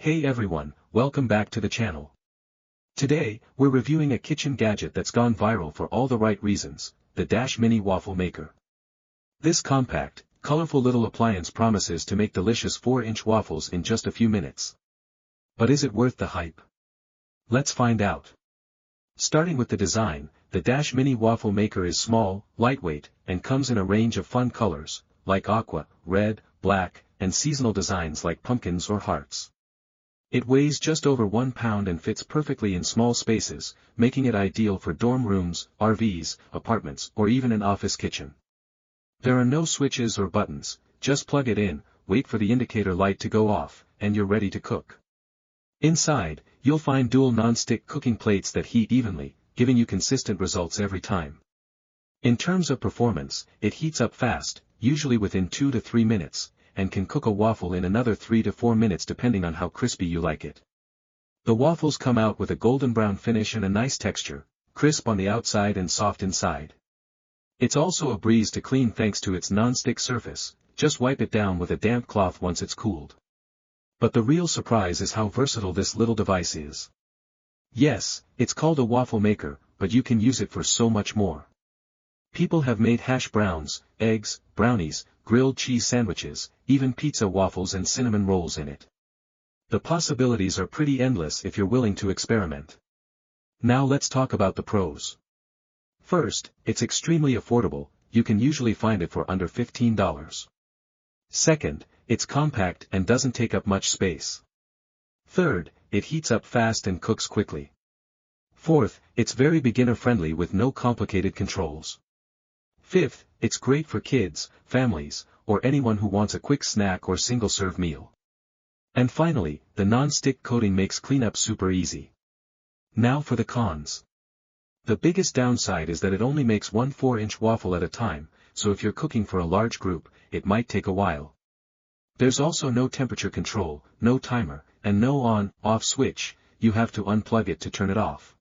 Hey everyone, welcome back to the channel. Today, we're reviewing a kitchen gadget that's gone viral for all the right reasons, the Dash Mini Waffle Maker. This compact, colorful little appliance promises to make delicious 4-inch waffles in just a few minutes. But is it worth the hype? Let's find out. Starting with the design, the Dash Mini Waffle Maker is small, lightweight, and comes in a range of fun colors, like aqua, red, black, and seasonal designs like pumpkins or hearts. It weighs just over 1 pound and fits perfectly in small spaces, making it ideal for dorm rooms, RVs, apartments, or even an office kitchen. There are no switches or buttons, just plug it in, wait for the indicator light to go off, and you're ready to cook. Inside, you'll find dual non-stick cooking plates that heat evenly, giving you consistent results every time. In terms of performance, it heats up fast, usually within 2 to 3 minutes, and can cook a waffle in another 3 to 4 minutes depending on how crispy you like it. The waffles come out with a golden brown finish and a nice texture, crisp on the outside and soft inside. It's also a breeze to clean thanks to its non-stick surface, just wipe it down with a damp cloth once it's cooled. But the real surprise is how versatile this little device is. Yes, it's called a waffle maker, but you can use it for so much more. People have made hash browns, eggs, brownies, grilled cheese sandwiches, even pizza waffles and cinnamon rolls in it. The possibilities are pretty endless if you're willing to experiment. Now let's talk about the pros. First, it's extremely affordable, you can usually find it for under $15. Second, it's compact and doesn't take up much space. Third, it heats up fast and cooks quickly. Fourth, it's very beginner-friendly with no complicated controls. Fifth, it's great for kids, families, or anyone who wants a quick snack or single-serve meal. And finally, the non-stick coating makes cleanup super easy. Now for the cons. The biggest downside is that it only makes one 4-inch waffle at a time, so if you're cooking for a large group, it might take a while. There's also no temperature control, no timer, and no on/off switch, you have to unplug it to turn it off.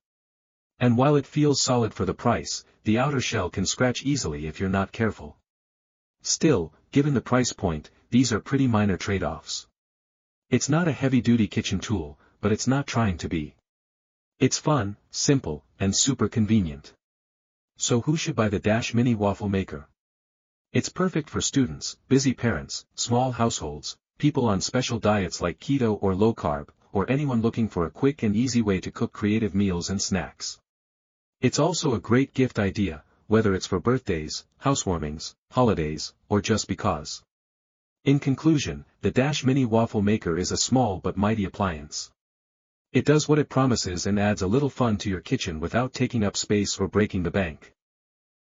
And while it feels solid for the price, the outer shell can scratch easily if you're not careful. Still, given the price point, these are pretty minor trade-offs. It's not a heavy-duty kitchen tool, but it's not trying to be. It's fun, simple, and super convenient. So who should buy the Dash Mini Waffle Maker? It's perfect for students, busy parents, small households, people on special diets like keto or low-carb, or anyone looking for a quick and easy way to cook creative meals and snacks. It's also a great gift idea, whether it's for birthdays, housewarmings, holidays, or just because. In conclusion, the Dash Mini Waffle Maker is a small but mighty appliance. It does what it promises and adds a little fun to your kitchen without taking up space or breaking the bank.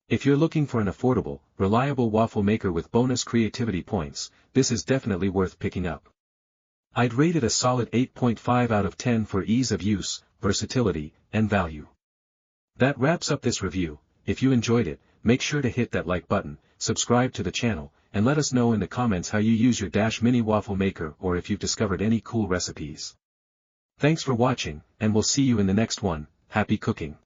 If you're looking for an affordable, reliable waffle maker with bonus creativity points, this is definitely worth picking up. I'd rate it a solid 8.5 out of 10 for ease of use, versatility, and value. That wraps up this review. If you enjoyed it, make sure to hit that like button, subscribe to the channel, and let us know in the comments how you use your Dash Mini Waffle Maker or if you've discovered any cool recipes. Thanks for watching, and we'll see you in the next one. Happy cooking!